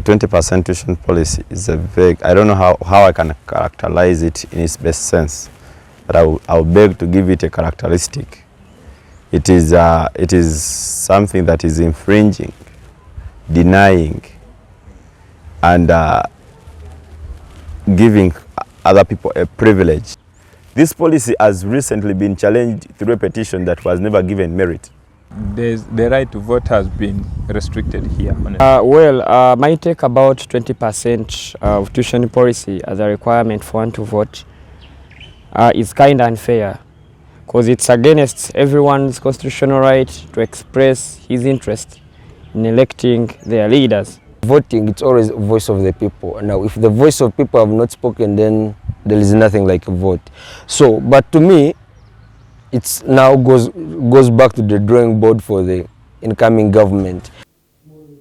20% tuition policy is a vague, I don't know how I can characterize it in its best sense, but I'll beg to give it a characteristic. It is something that is infringing, denying, and giving other people a privilege. This policy has recently been challenged through a petition that was never given merit. The right to vote has been restricted here. My take about 20% of tuition policy as a requirement for one to vote is kind of unfair, because it's against everyone's constitutional right to express his interest in electing their leaders. Voting, it's always the voice of the people. Now, if the voice of people have not spoken, then there is nothing like a vote. So, but to me, it's now goes back to the drawing board for the incoming government.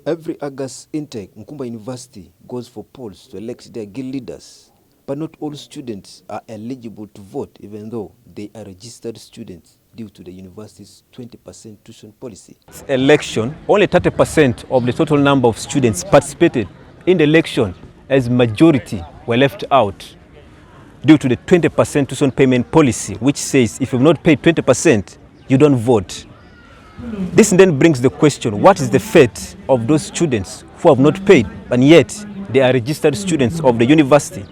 Every August intake, Nkumba University goes for polls to elect their guild leaders. But not all students are eligible to vote, even though they are registered students, due to the university's 20% tuition policy. Election, only 30% of the total number of students participated in the election, as majority were left out due to the 20% tuition payment policy, which says if you've not paid 20%, you don't vote. This then brings the question, what is the fate of those students who have not paid, and yet they are registered students of the university?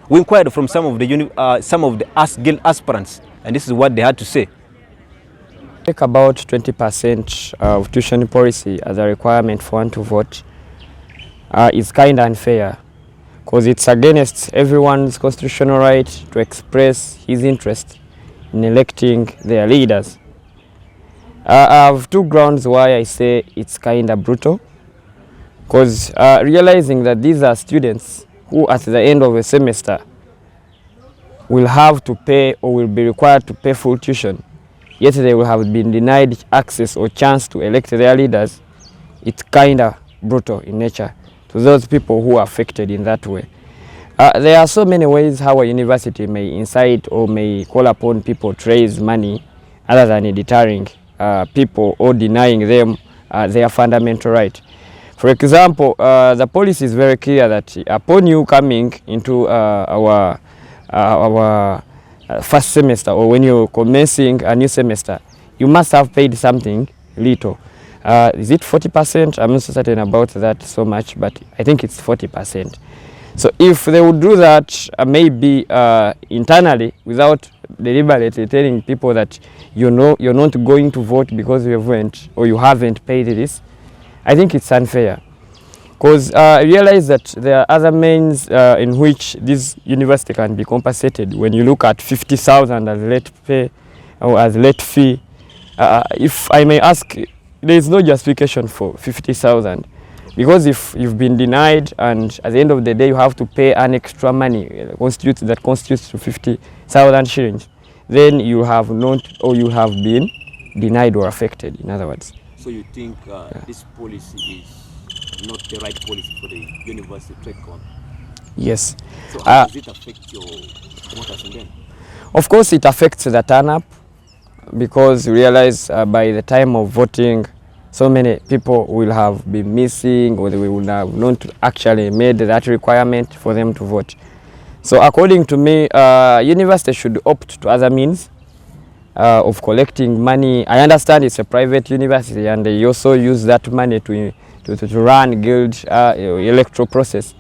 We inquired from some of the guild aspirants, and this is what they had to say. Take about 20% of tuition policy as a requirement for one to vote is kind of unfair, because it's against everyone's constitutional right to express his interest in electing their leaders. I have two grounds why I say it's kind of brutal, because realizing that these are students who at the end of a semester will have to pay or will be required to pay full tuition, yet they will have been denied access or chance to elect their leaders. It's kind of brutal in nature to those people who are affected in that way. There are so many ways how a university may incite or may call upon people to raise money other than deterring people or denying them their fundamental right. For example, the policy is very clear that upon you coming into our first semester, or when you're commencing a new semester, you must have paid something little. Is it 40%? I'm not so certain about that so much, but I think it's 40%. So if they would do that, maybe internally, without deliberately telling people that you're not going to vote because you haven't or you haven't paid this, I think it's unfair. Because I realize that there are other means in which this university can be compensated. When you look at 50,000 as late pay or as late fee, if I may ask, there is no justification for 50,000. Because if you've been denied and at the end of the day you have to pay an extra money that constitutes to 50,000 shillings, then you have not, or you have been denied or affected, in other words. So you think this policy is not the right policy for the university to take on? Yes. So how does it affect your voters then? Of course it affects the turn-up, because you realize by the time of voting, so many people will have been missing, or they will have not actually made that requirement for them to vote. So according to me, university should opt to other means of collecting money. I understand it's a private university and they also use that money to run guild electoral process.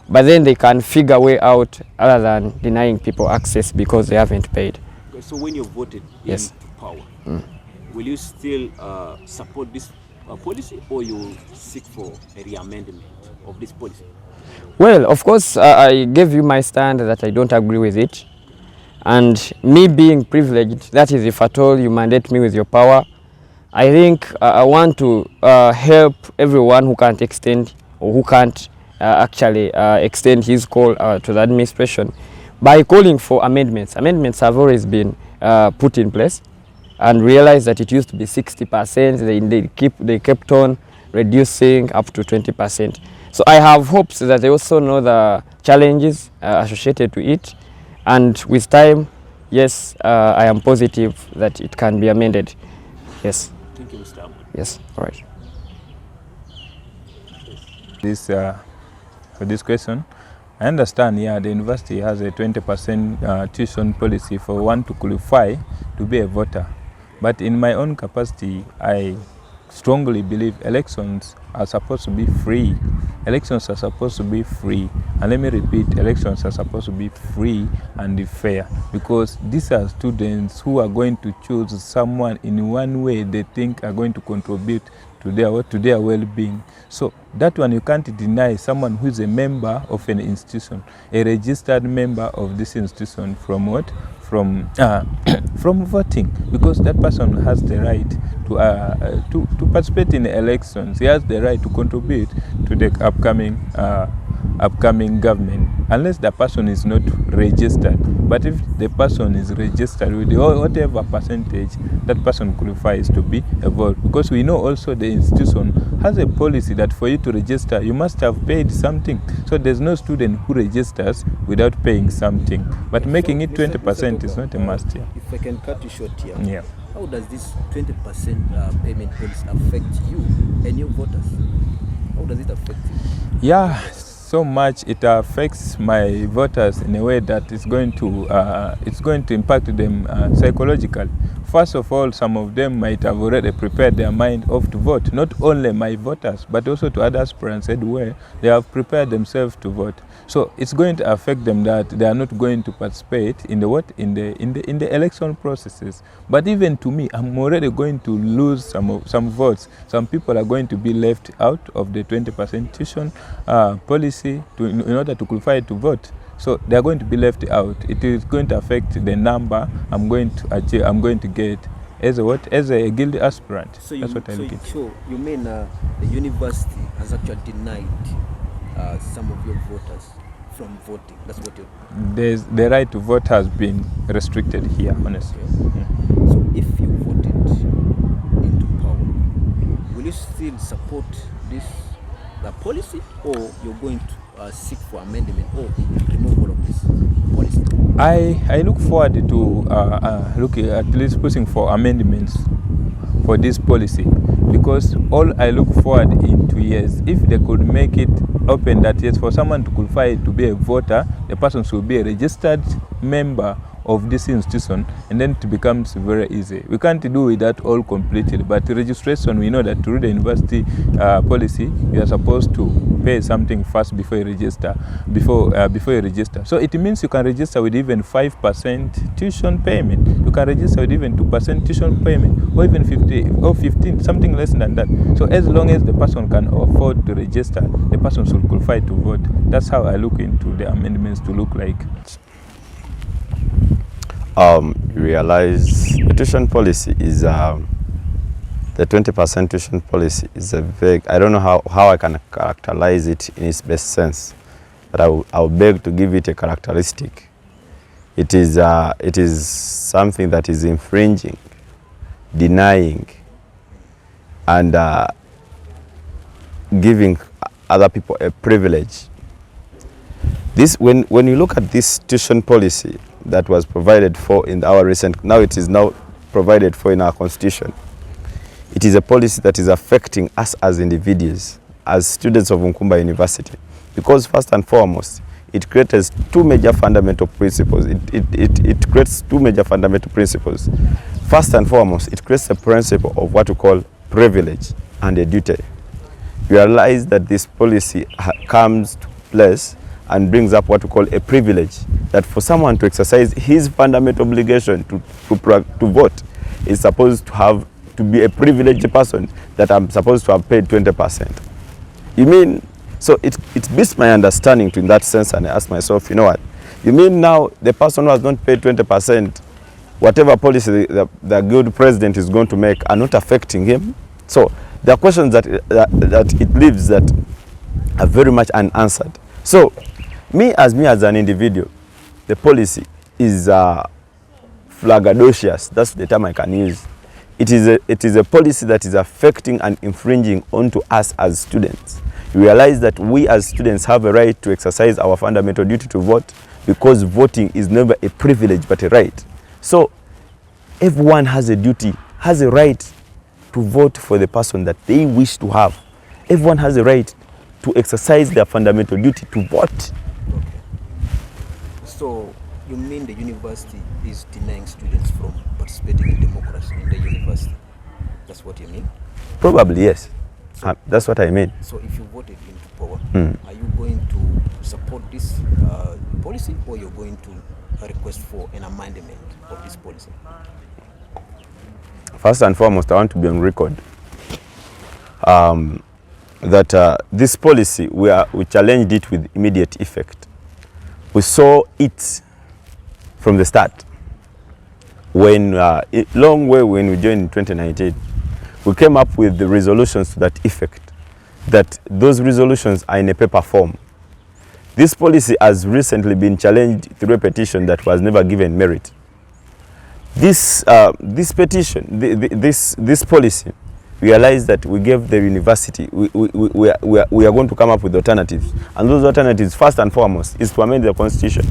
But then they can figure a way out other than denying people access because they haven't paid. Okay, so when you're voted into power, will you still support this policy, or you seek for a re-amendment of this policy? Well, of course, I gave you my stand that I don't agree with it. And me being privileged, that is, if at all you mandate me with your power, I think I want to help everyone who can't extend or who can't actually extend his call to the administration by calling for amendments. Amendments have always been put in place, and realize that it used to be 60%, they kept on reducing up to 20%. So I have hopes that they also know the challenges associated to it, and with time, yes, I am positive that it can be amended. Yes. Thank you, Mr. Ahmed. Yes, all right. This for this question. I understand, yeah, the university has a 20% tuition policy for one to qualify to be a voter. But in my own capacity, I strongly believe elections are supposed to be free. Elections are supposed to be free. And let me repeat, elections are supposed to be free and fair, because these are students who are going to choose someone in one way they think are going to contribute to their well-being. So that one you can't deny someone who is a member of an institution, a registered member of this institution, from what? From voting, because that person has the right to participate in elections. He has the right to contribute to the upcoming government, unless the person is not registered. But if the person is registered with whatever percentage, that person qualifies to be a vote. Because we know also the institution has a policy that for you to register, you must have paid something. So there's no student who registers without paying something. But making it 20% is not a must. Yeah. If I can cut you short here, Yeah. how does this 20% payment policy affect you and your voters? How does it affect you? Yeah, so much it affects my voters in a way that it's going to impact them psychologically. First of all, some of them might have already prepared their mind off to vote. Not only my voters, but also to other aspirants where they have prepared themselves to vote. So it's going to affect them that they are not going to participate in the election processes. But even to me, I'm already going to lose some votes. Some people are going to be left out of the 20% tuition policy in order to qualify to vote. So they are going to be left out. It is going to affect the number I'm going to achieve, I'm going to get as a guild aspirant. So that's what I look at. So you mean the university has actually denied some of your voters from voting? That's what you. The right to vote has been restricted here, honestly. Okay. So if you voted into power, will you still support this policy, or you're going to seek for amendment or removal of this policy? I look forward to at least pushing for amendments for this policy, because all I look forward in 2 years, if they could make it open that yes, for someone to qualify to be a voter, the person should be a registered member of this institution, and then it becomes very easy. We can't do with that all completely, but registration, we know that through the university policy, you are supposed to pay something first before you register. So it means you can register with even 5% tuition payment. You can register with even 2% tuition payment, or even 15, something less than that. So as long as the person can afford to register, the person should qualify to vote. That's how I look into the amendments to look like. Realize the tuition policy is the 20% tuition policy is a vague. I don't know how I can characterize it in its best sense, but I'll beg to give it a characteristic. It is something that is infringing, denying, and giving other people a privilege. This, when you look at this tuition policy that was provided for in our recent, now it is now provided for in our constitution, it is a policy that is affecting us as individuals, as students of Nkumba University, because first and foremost, it creates two major fundamental principles. It creates two major fundamental principles. First and foremost, it creates a principle of what we call privilege and a duty. We realize that this policy comes to place and brings up what we call a privilege, that for someone to exercise his fundamental obligation to vote is supposed to be a privileged person, that I'm supposed to have paid 20%. You mean, so it beats my understanding in that sense, and I ask myself, you know what, you mean now the person who has not paid 20%, whatever policy the guild president is going to make are not affecting him? So there are questions that it leaves that are very much unanswered. So me as an individual, the policy is flaggadocious. That's the term I can use. It is a policy that is affecting and infringing onto us as students. We realize that we as students have a right to exercise our fundamental duty to vote, because voting is never a privilege but a right. So everyone has a duty, has a right to vote for the person that they wish to have. Everyone has a right to exercise their fundamental duty to vote. Okay. So you mean the university is denying students from participating in democracy in the university? That's what you mean? Probably, yes. So, that's what I mean. So if you voted into power, are you going to support this policy, or you're going to request for an amendment of this policy? First and foremost, I want to be on record that this policy, we challenged it with immediate effect. We saw it from the start. When long way when we joined in 2019, we came up with the resolutions to that effect, that those resolutions are in a paper form. This policy has recently been challenged through a petition that was never given merit. This petition, this policy, realized that we gave the university, we are going to come up with alternatives. And those alternatives, first and foremost, is to amend the constitution.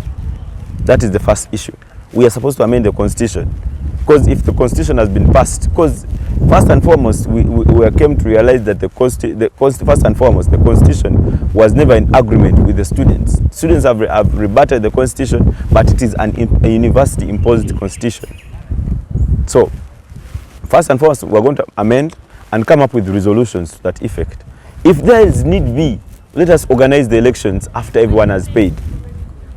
That is the first issue. We are supposed to amend the constitution. Because if the constitution has been passed, because first and foremost, we came to realize that first and foremost, the constitution was never in agreement with the students. Students have rebutted the constitution, but it is a university-imposed constitution. So, first and foremost, we are going to amend and come up with resolutions to that effect. If there is need be, let us organize the elections after everyone has paid.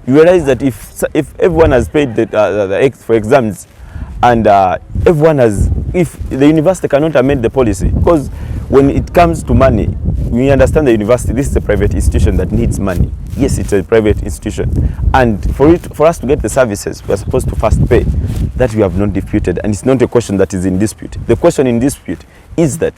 You realize that if everyone has paid for exams, and if the university cannot amend the policy, because when it comes to money, we understand the university, this is a private institution that needs money. Yes, it's a private institution, and for us to get the services, we are supposed to first pay. That we have not disputed, and it's not a question that is in dispute. The question in dispute is that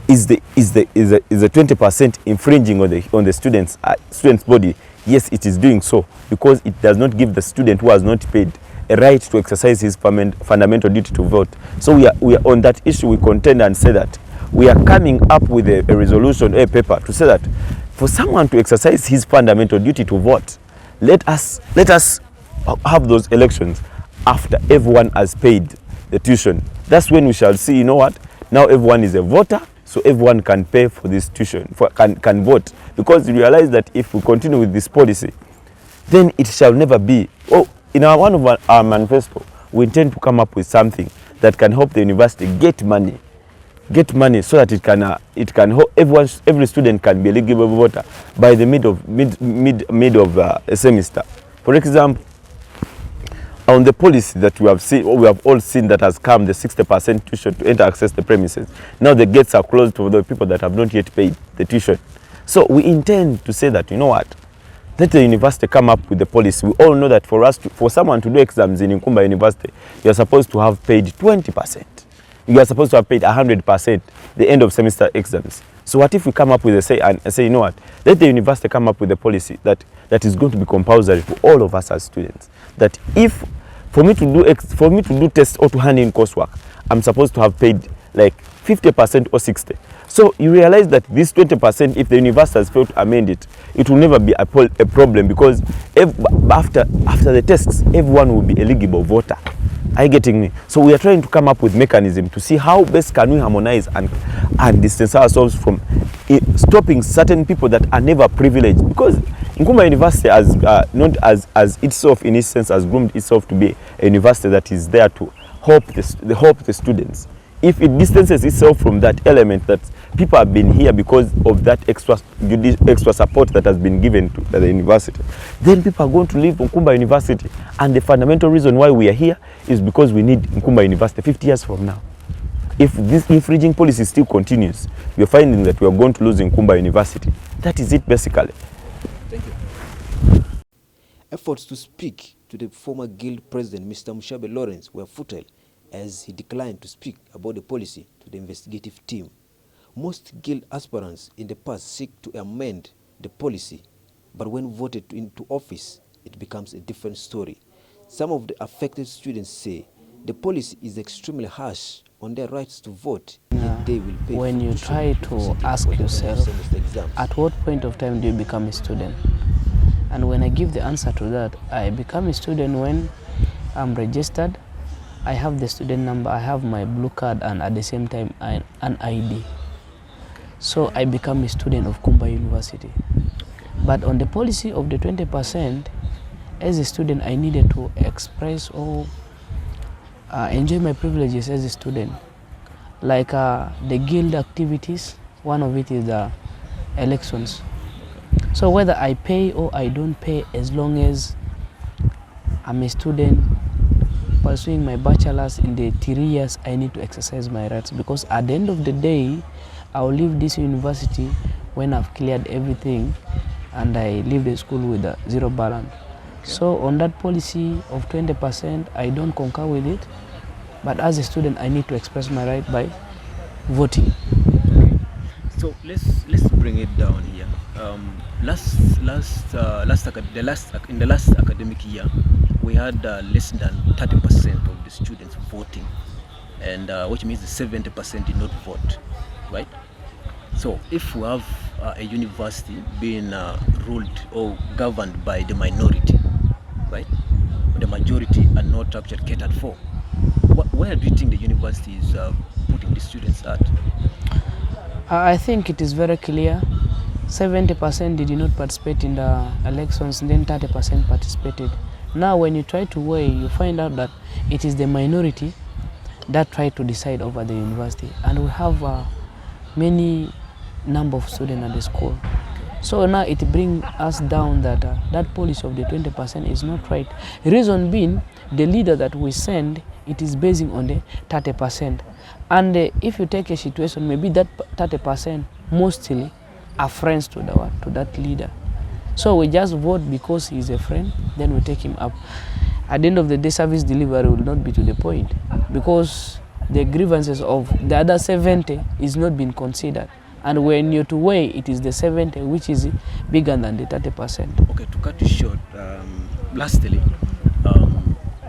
is the 20% infringing on the students body? Yes, it is doing so, because it does not give the student who has not paid a right to exercise his fundamental duty to vote. So we are on that issue. We contend and say that we are coming up with a resolution, a paper, to say that for someone to exercise his fundamental duty to vote, let us have those elections after everyone has paid the tuition. That's when we shall see, you know what, now everyone is a voter, so everyone can pay for this tuition, can vote. Because you realize that if we continue with this policy, then it shall never be. In one of our manifesto, we intend to come up with something that can help the university get money so that it can every student can be eligible voter by the mid of a semester. For example, on the policy that we have all seen that has come, the 60% tuition to enter access the premises. Now the gates are closed to the people that have not yet paid the tuition. So we intend to say that, you know what, let the university come up with the policy. We all know that for someone to do exams in Nkumba University, you are supposed to have paid 20%. You are supposed to have paid 100% the end of semester exams. So what if we come up with say, you know what, let the university come up with a policy that is going to be compulsory for all of us as students. That if for me to do tests or to hand in coursework, I'm supposed to have paid like 50% or 60%. So you realize that this 20%, if the university has failed to amend it, it will never be a problem, because after the tests, everyone will be eligible voter. Are you getting me? So we are trying to come up with mechanism to see how best can we harmonize and distance ourselves from stopping certain people that are never privileged. Because Nkumba University has not as itself in its sense has groomed itself to be a university that is there to help the students. If it distances itself from that element that people have been here because of that extra support that has been given to the university, then people are going to leave Nkumba University. And the fundamental reason why we are here is because we need Nkumba University 50 years from now. If this infringing policy still continues, we are finding that we are going to lose Nkumba University. That is it basically. Thank you. Efforts to speak to the former guild president, Mr. Mushabe Lawrence, were futile, as he declined to speak about the policy to the investigative team. Most guild aspirants in the past seek to amend the policy, but when voted into office, it becomes a different story. Some of the affected students say the policy is extremely harsh on their rights to vote. They will pay. When you try to ask yourself, at what point of time do you become a student? And when I give the answer to that, I become a student when I'm registered, I have the student number, I have my blue card, and at the same time an ID. So I become a student of Nkumba University. But on the policy of the 20%, as a student, I needed to express or enjoy my privileges as a student. Like the guild activities, one of it is the elections. So whether I pay or I don't pay, as long as I'm a student pursuing my bachelor's in the 3 years, I need to exercise my rights, because at the end of the day, I'll leave this university when I've cleared everything and I leave the school with a zero balance. So on that policy of 20%, I don't concur with it, but as a student, I need to express my right by voting. So let's bring it down here. In the last academic year, we had less than 30% of the students voting, and which means 70% did not vote, right? So if we have a university being ruled or governed by the minority, right, the majority are not actually catered for, where do you think the university is putting the students at? I think it is very clear. 70% did not participate in the elections, and then 30% participated. Now when you try to weigh, you find out that it is the minority that try to decide over the university, and we have many number of students at the school. So now it brings us down that that policy of the 20% is not right. Reason being, the leader that we send, it is basing on the 30%. And if you take a situation, maybe that 30% mostly are friends to that leader. So we just vote because he's a friend, then we take him up. At the end of the day, service delivery will not be to the point, because the grievances of the other 70 is not being considered. And when you're to weigh, it is the 70 which is bigger than the 30%. Okay, to cut you short, lastly,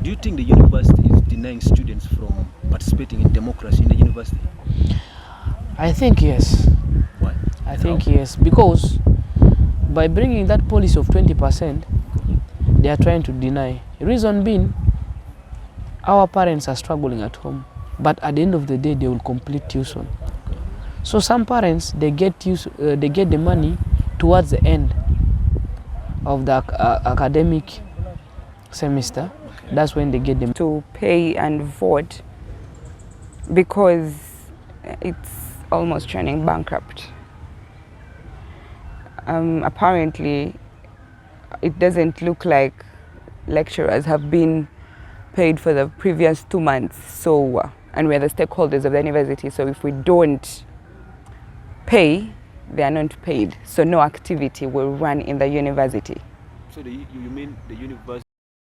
do you think the university is denying students from participating in democracy in the university? I think yes. Why? I think yes, because by bringing that policy of 20%, they are trying to deny. Reason being, our parents are struggling at home, but at the end of the day, they will complete tuition. So some parents, they get the money towards the end of the academic semester. That's when they get them to pay and vote, because it's almost turning bankrupt. Apparently, it doesn't look like lecturers have been paid for the previous 2 months. So, and we're the stakeholders of the university. So if we don't pay, they are not paid. So no activity will run in the university. So you mean the university